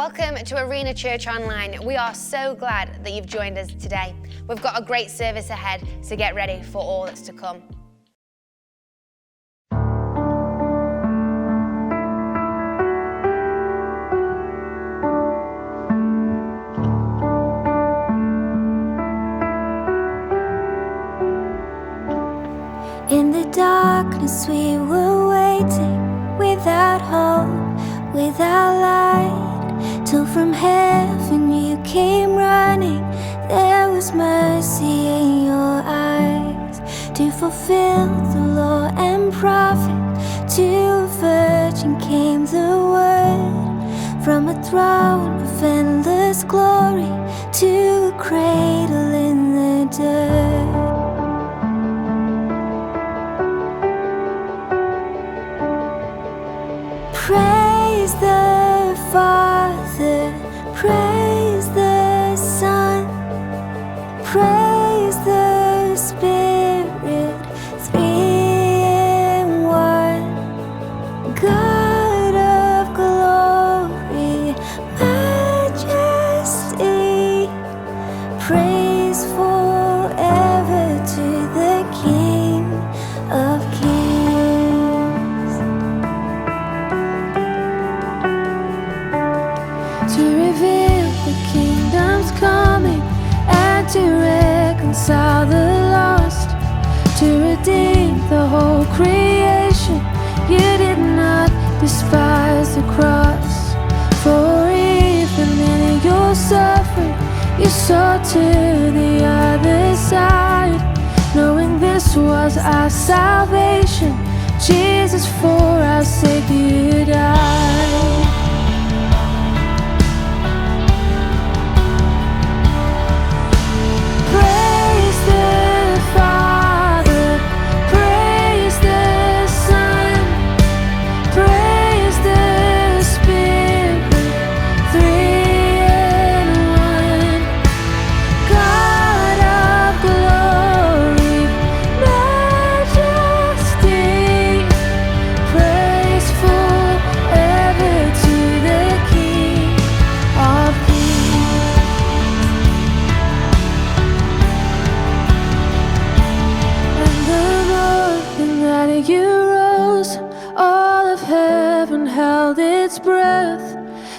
Welcome to Arena Church Online. We are so glad that you've joined us today. We've got a great service ahead, so get ready for all that's to come. In the darkness we were waiting, without hope, without light, till from heaven you came running. There was mercy in your eyes, to fulfill the law and prophet. To a virgin came the word, from a throne of endless glory, to a cradle in the dirt. Praise the Father, praise the Son, praise the Spirit, three in one. God of glory, majesty, praise forever to the King of Kings. To reveal the kingdom's coming, and to reconcile the lost, to redeem the whole creation. You did not despise the cross, for even in your suffering you saw to the other side, knowing this was our salvation. Jesus, for our sake you died.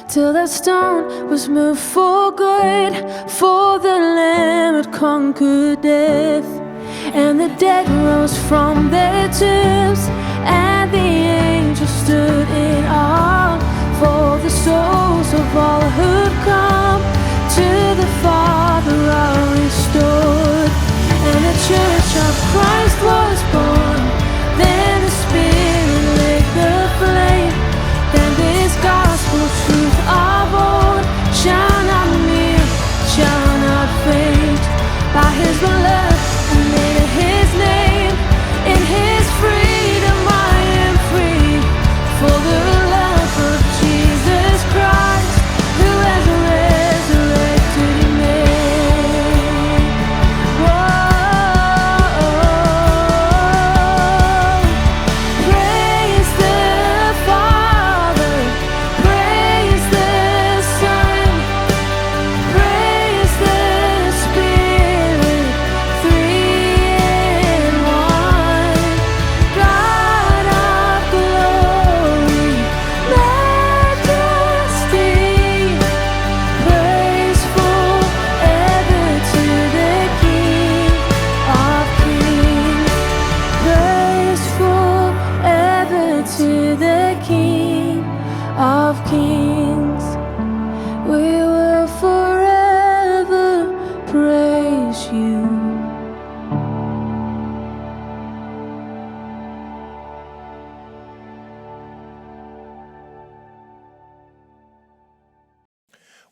Till that stone was moved for good, for the Lamb had conquered death. And the dead rose from their tombs, and the angels stood in awe, for the souls of all who'd come to the Father are restored. And the Church of Christ was born, then the Spirit lit the flame. Then this gospel truth of old shall not kneel, shall not faint. By His blood and in His name, in His freedom I am free. For the love of Jesus Christ, who has resurrected me. Whoa. Praise the Father, praise the Son, praise the Spirit, three in one. God of glory, majesty, praise forever to the King of Kings. Praise forever to the King of Kings. We will forever praise you.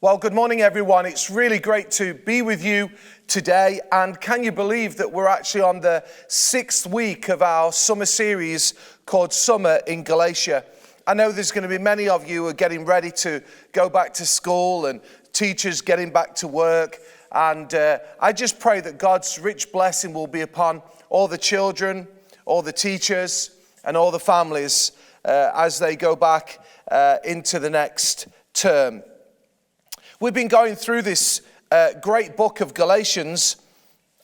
Well, good morning, everyone. It's really great to be with you today. And can you believe that we're actually on the 6th week of our summer series called Summer in Galatia? I know there's going to be many of you who are getting ready to go back to school and teachers getting back to work. And I just pray that God's rich blessing will be upon all the children, all the teachers, and all the families as they go back into the next term. We've been going through this great book of Galatians,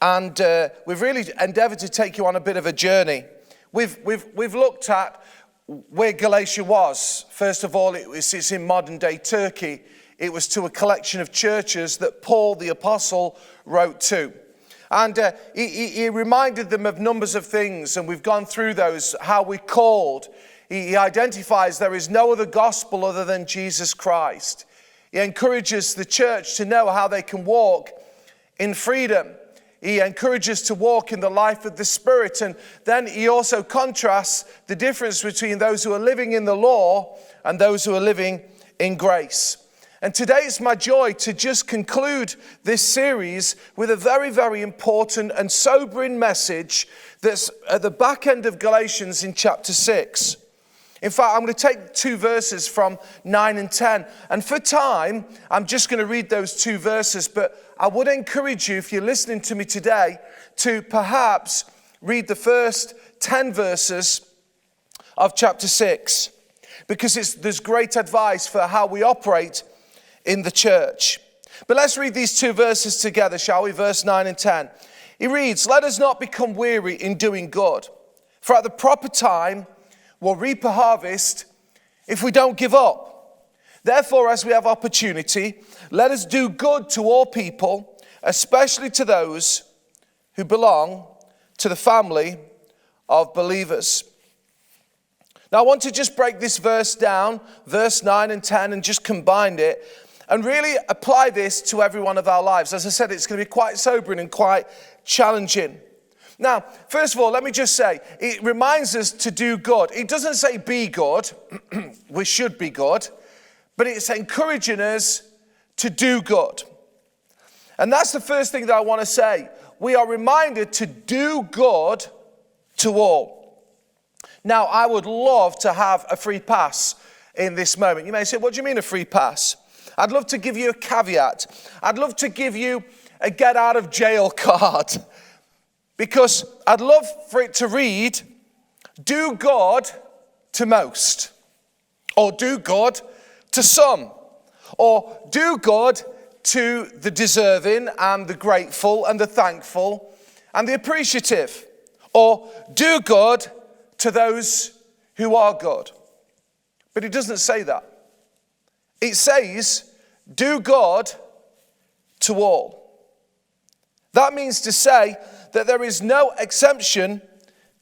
and we've really endeavored to take you on a bit of a journey. We've looked at where Galatia was. First of all, it's in modern-day Turkey. It was to a collection of churches that Paul the Apostle wrote to. And he reminded them of numbers of things, and we've gone through those, how we're called. He identifies there is no other gospel other than Jesus Christ. He encourages the church to know how they can walk in freedom. He encourages to walk in the life of the Spirit. And then he also contrasts the difference between those who are living in the law and those who are living in grace. And today it's my joy to just conclude this series with a very, very important and sobering message that's at the back end of Galatians in chapter 6. In fact, I'm going to take 2 verses from 9 and 10. And for time, I'm just going to read those 2 verses. But I would encourage you, if you're listening to me today, to perhaps read the first 10 verses of chapter 6. Because there's great advice for how we operate in the church. But let's read these 2 verses together, shall we? Verse 9 and 10. He reads, "Let us not become weary in doing good, for at the proper time we'll reap a harvest if we don't give up. Therefore, as we have opportunity, let us do good to all people, especially to those who belong to the family of believers." Now, I want to just break this verse down, verse 9 and 10, and just combine it and really apply this to every one of our lives. As I said, it's going to be quite sobering and quite challenging. Now, first of all, let me just say, it reminds us to do good. It doesn't say be good. We should be good. But it's encouraging us to do good. And that's the first thing that I want to say. We are reminded to do good to all. Now, I would love to have a free pass in this moment. You may say, what do you mean a free pass? I'd love to give you a caveat. I'd love to give you a get out of jail card. Because I'd love for it to read, do good to most, or do good to some, or do good to the deserving and the grateful and the thankful and the appreciative, or do good to those who are good. But it doesn't say that. It says, do good to all. That means to say that there is no exemption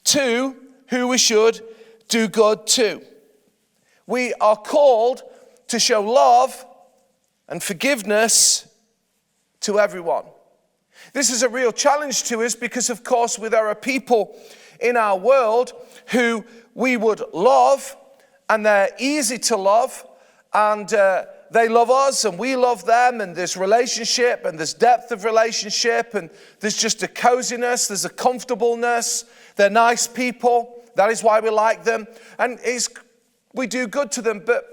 to who we should do good to. We are called to show love and forgiveness to everyone. This is a real challenge to us because, of course, there are people in our world who we would love, and they're easy to love, and they love us and we love them, and there's relationship and there's depth of relationship, and there's just a coziness, there's a comfortableness. They're nice people. That is why we like them. And we do good to them. But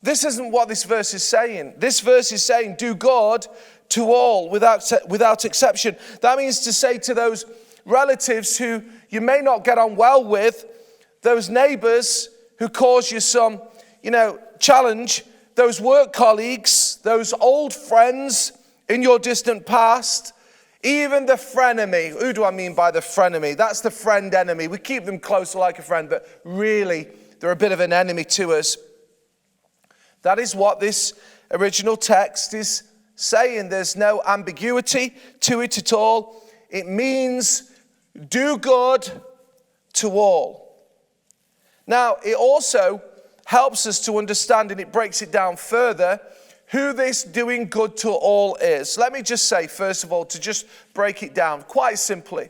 this isn't what this verse is saying. This verse is saying do good to all without exception. That means to say to those relatives who you may not get on well with, those neighbors who cause you some, challenge, those work colleagues, those old friends in your distant past, even the frenemy. Who do I mean by the frenemy? That's the friend enemy. We keep them close like a friend, but really they're a bit of an enemy to us. That is what this original text is saying. There's no ambiguity to it at all. It means do good to all. Now, it also helps us to understand, and it breaks it down further, who this doing good to all is. Let me just say, first of all, to just break it down quite simply.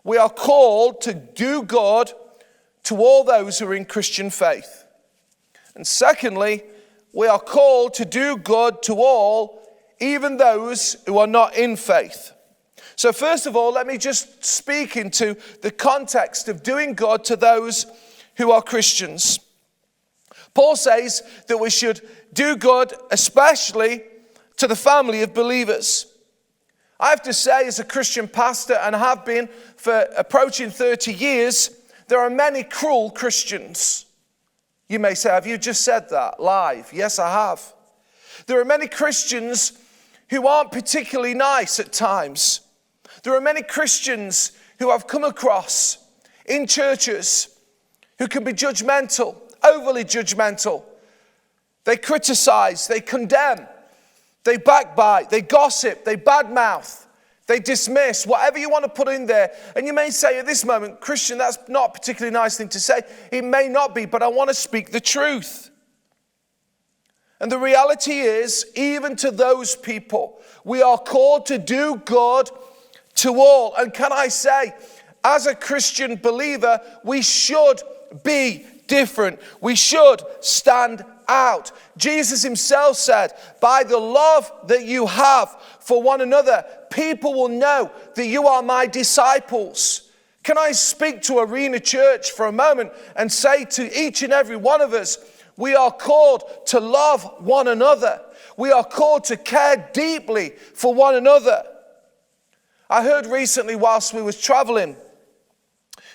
We are called to do good to all those who are in Christian faith. And secondly, we are called to do good to all, even those who are not in faith. So first of all, let me just speak into the context of doing good to those who are Christians. Paul says that we should do good, especially to the family of believers. I have to say, as a Christian pastor, and have been for approaching 30 years, there are many cruel Christians. You may say, have you just said that live? Yes, I have. There are many Christians who aren't particularly nice at times. There are many Christians who I've come across in churches who can be judgmental, overly judgmental. They criticize, they condemn, they backbite, they gossip, they badmouth, they dismiss, whatever you want to put in there. And you may say at this moment, Christian, that's not a particularly nice thing to say. It may not be, but I want to speak the truth. And the reality is, even to those people, we are called to do good to all. And can I say, as a Christian believer, we should be different. We should stand out. Jesus himself said, by the love that you have for one another, people will know that you are my disciples. Can I speak to Arena Church for a moment and say to each and every one of us, we are called to love one another. We are called to care deeply for one another. I heard recently whilst we was traveling,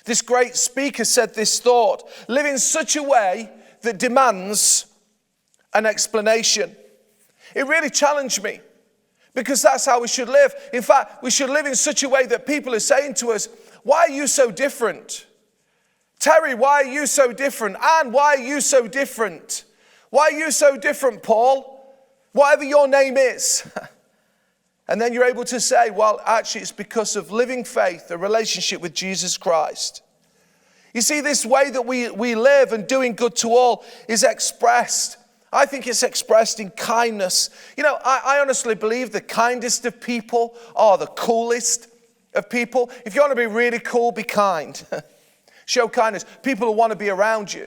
this great speaker said this thought: live in such a way that demands an explanation. It really challenged me, because that's how we should live. In fact, we should live in such a way that people are saying to us, why are you so different? Terry, why are you so different? Anne, why are you so different? Why are you so different, Paul? Whatever your name is. And then you're able to say, well, actually it's because of living faith, a relationship with Jesus Christ. You see, this way that we live and doing good to all is expressed. I think it's expressed in kindness. You know, I honestly believe the kindest of people are the coolest of people. If you want to be really cool, be kind. Show kindness. People will want to be around you.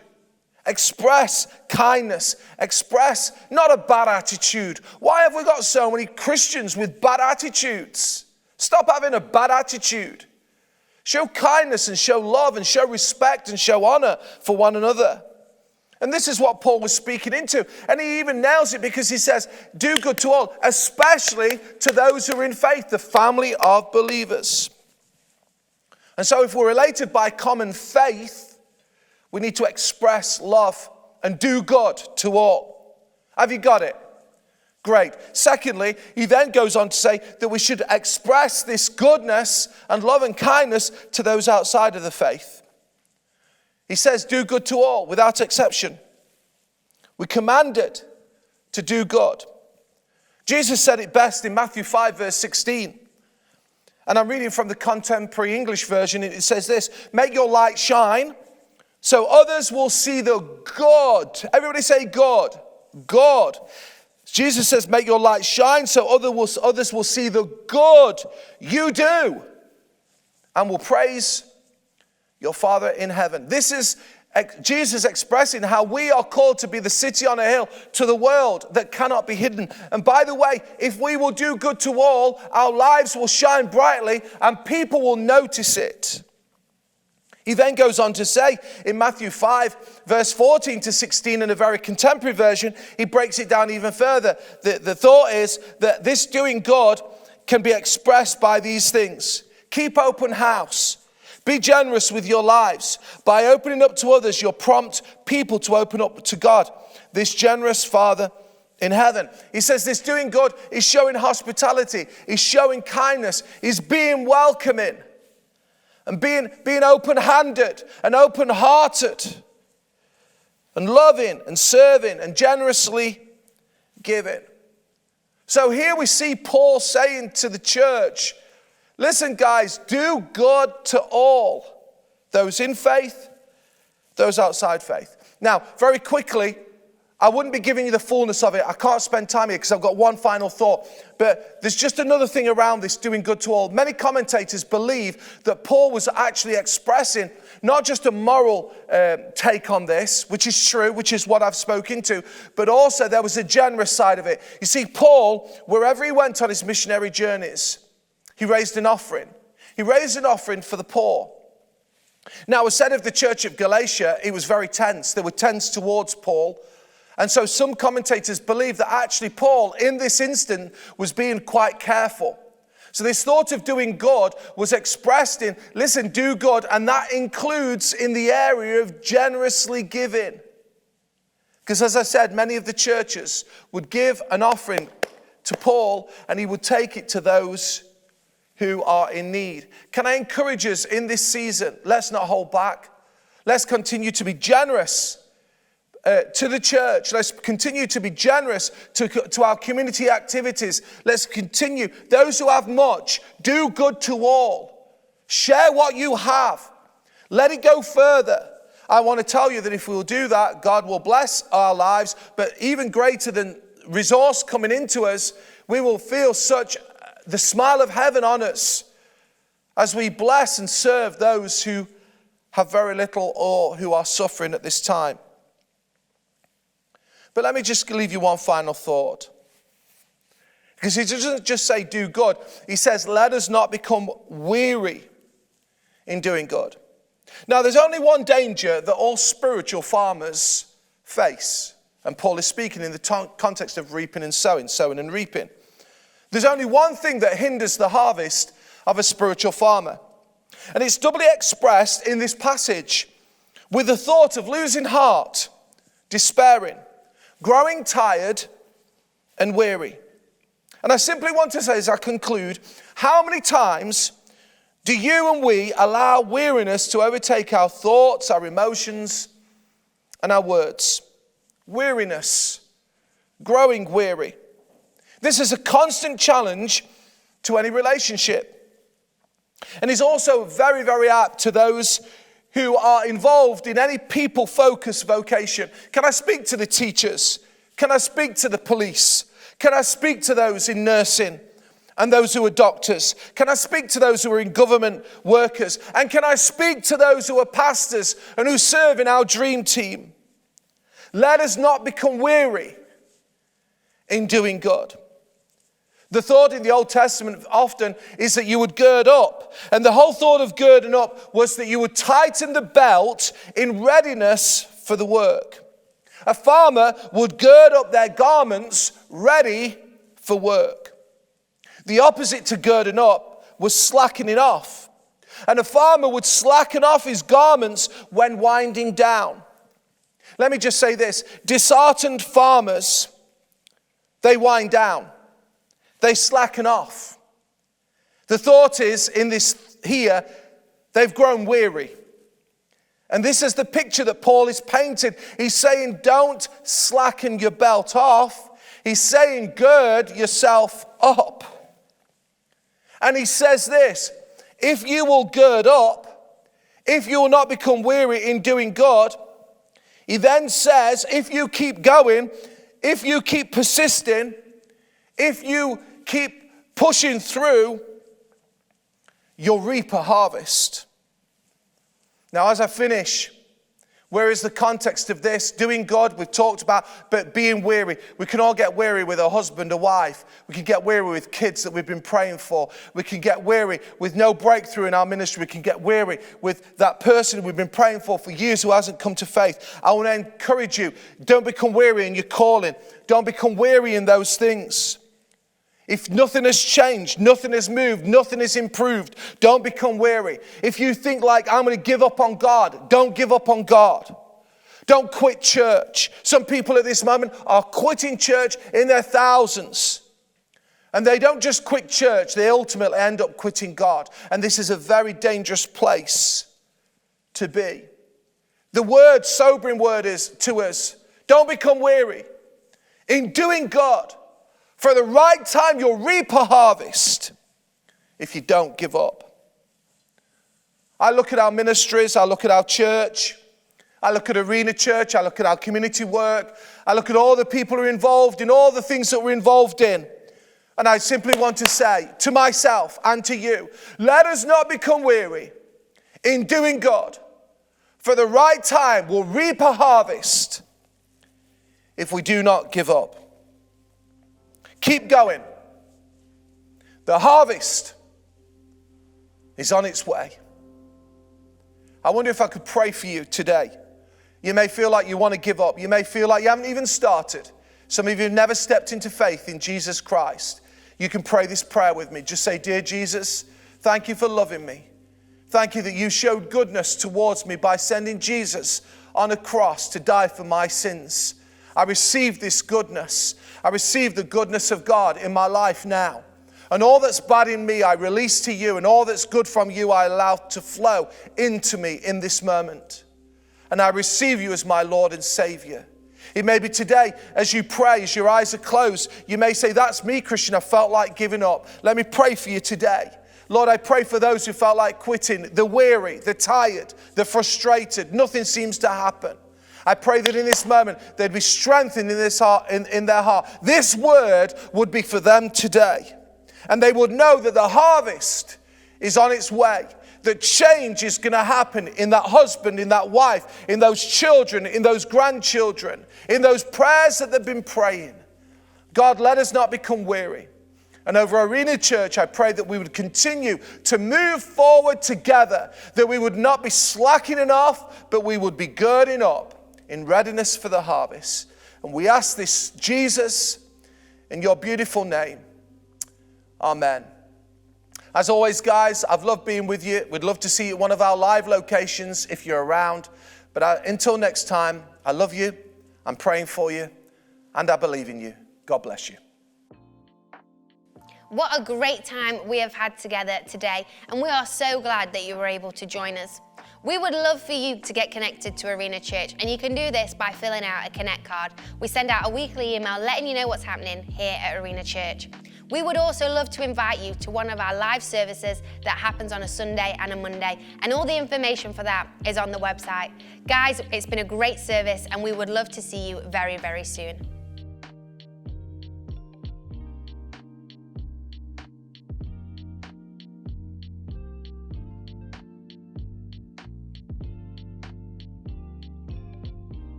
Express kindness. Express not a bad attitude. Why have we got so many Christians with bad attitudes? Stop having a bad attitude. Show kindness and show love and show respect and show honor for one another. And this is what Paul was speaking into. And he even nails it, because he says, do good to all, especially to those who are in faith, the family of believers. And so if we're related by common faith, we need to express love and do good to all. Have you got it? Great. Secondly, he then goes on to say that we should express this goodness and love and kindness to those outside of the faith. He says, do good to all without exception. We're commanded to do good. Jesus said it best in Matthew 5, verse 16. And I'm reading from the Contemporary English version. It says this: make your light shine so others will see the good. Everybody say good. Good. Jesus says, make your light shine so others will see the good you do and will praise your Father in heaven. This is Jesus expressing how we are called to be the city on a hill to the world that cannot be hidden. And by the way, if we will do good to all, our lives will shine brightly and people will notice it. He then goes on to say in Matthew 5, verse 14 to 16, in a very contemporary version, he breaks it down even further. The thought is that this doing good can be expressed by these things. Keep open house. Be generous with your lives. By opening up to others, you'll prompt people to open up to God, this generous Father in heaven. He says this doing good is showing hospitality, is showing kindness, is being welcoming, and being open-handed and open-hearted, and loving and serving and generously giving. So here we see Paul saying to the church, listen, guys, do good to all, those in faith, those outside faith. Now, very quickly, I wouldn't be giving you the fullness of it. I can't spend time here because I've got one final thought. But there's just another thing around this doing good to all. Many commentators believe that Paul was actually expressing not just a moral take on this, which is true, which is what I've spoken to, but also there was a generous side of it. You see, Paul, wherever he went on his missionary journeys, he raised an offering. He raised an offering for the poor. Now, it was said of the church of Galatia, it was very tense. They were tense towards Paul. And so some commentators believe that actually Paul, in this instant, was being quite careful. So this thought of doing good was expressed in, listen, do good, and that includes in the area of generously giving. Because as I said, many of the churches would give an offering to Paul and he would take it to those who are in need. Can I encourage us in this season? Let's not hold back. Let's continue to be generous to the church. Let's continue to be generous to our community activities. Let's continue. Those who have much, do good to all. Share what you have. Let it go further. I want to tell you that if we will do that, God will bless our lives. But even greater than resource coming into us, we will feel such the smile of heaven on us as we bless and serve those who have very little or who are suffering at this time. But let me just leave you one final thought. Because he doesn't just say do good. He says, let us not become weary in doing good. Now, there's only one danger that all spiritual farmers face. And Paul is speaking in the context of reaping and sowing and reaping. There's only one thing that hinders the harvest of a spiritual farmer. And it's doubly expressed in this passage with the thought of losing heart, despairing, growing tired and weary. And I simply want to say as I conclude, how many times do you and we allow weariness to overtake our thoughts, our emotions, and our words? Weariness, growing weary. This is a constant challenge to any relationship. And is also very, very apt to those who are involved in any people-focused vocation. Can I speak to the teachers? Can I speak to the police? Can I speak to those in nursing and those who are doctors? Can I speak to those who are in government workers? And can I speak to those who are pastors and who serve in our dream team? Let us not become weary in doing good. The thought in the Old Testament often is that you would gird up. And the whole thought of girding up was that you would tighten the belt in readiness for the work. A farmer would gird up their garments ready for work. The opposite to girding up was slackening off. And a farmer would slacken off his garments when winding down. Let me just say this. Disheartened farmers, they wind down. They slacken off. The thought is in this here, they've grown weary. And this is the picture that Paul is painting. He's saying, don't slacken your belt off. He's saying, gird yourself up. And he says this, if you will gird up, if you will not become weary in doing good, he then says, if you keep going, if you keep persisting, if you keep pushing through, you'll reap a harvest. Now, as I finish, where is the context of this? Doing good, we've talked about, but being weary. We can all get weary with a husband, a wife. We can get weary with kids that we've been praying for. We can get weary with no breakthrough in our ministry. We can get weary with that person we've been praying for years who hasn't come to faith. I want to encourage you, don't become weary in your calling. Don't become weary in those things. If nothing has changed, nothing has moved, nothing has improved, don't become weary. If you think like, I'm going to give up on God, don't give up on God. Don't quit church. Some people at this moment are quitting church in their thousands. And they don't just quit church, they ultimately end up quitting God. And this is a very dangerous place to be. The sobering word is to us, don't become weary in doing God. For the right time, you'll reap a harvest if you don't give up. I look at our ministries, I look at our church, I look at Arena Church, I look at our community work, I look at all the people who are involved in all the things that we're involved in. And I simply want to say to myself and to you, let us not become weary in doing good. For the right time, we'll reap a harvest if we do not give up. Keep going. The harvest is on its way. I wonder if I could pray for you today. You may feel like you want to give up. You may feel like you haven't even started. Some of you have never stepped into faith in Jesus Christ. You can pray this prayer with me. Just say, dear Jesus, thank you for loving me. Thank you that you showed goodness towards me by sending Jesus on a cross to die for my sins. I receive this goodness. I receive the goodness of God in my life now. And all that's bad in me, I release to you. And all that's good from you, I allow to flow into me in this moment. And I receive you as my Lord and Savior. It may be today, as you pray, as your eyes are closed, you may say, that's me, Kristian. I felt like giving up. Let me pray for you today. Lord, I pray for those who felt like quitting, the weary, the tired, the frustrated. Nothing seems to happen. I pray that in this moment, they'd be strengthened in this heart, in their heart. This word would be for them today. And they would know that the harvest is on its way. That change is going to happen in that husband, in that wife, in those children, in those grandchildren, in those prayers that they've been praying. God, let us not become weary. And over Arena Church, I pray that we would continue to move forward together, that we would not be slacking off, but we would be girding up in readiness for the harvest. And we ask this, Jesus, in your beautiful name. Amen. As always, guys, I've loved being with you. We'd love to see you at one of our live locations if you're around. But until next time, I love you, I'm praying for you, and I believe in you. God bless you. What a great time we have had together today, and we are so glad that you were able to join us. We would love for you to get connected to Arena Church, and you can do this by filling out a Connect card. We send out a weekly email letting you know what's happening here at Arena Church. We would also love to invite you to one of our live services that happens on a Sunday and a Monday, and all the information for that is on the website. Guys, it's been a great service, and we would love to see you very, very soon.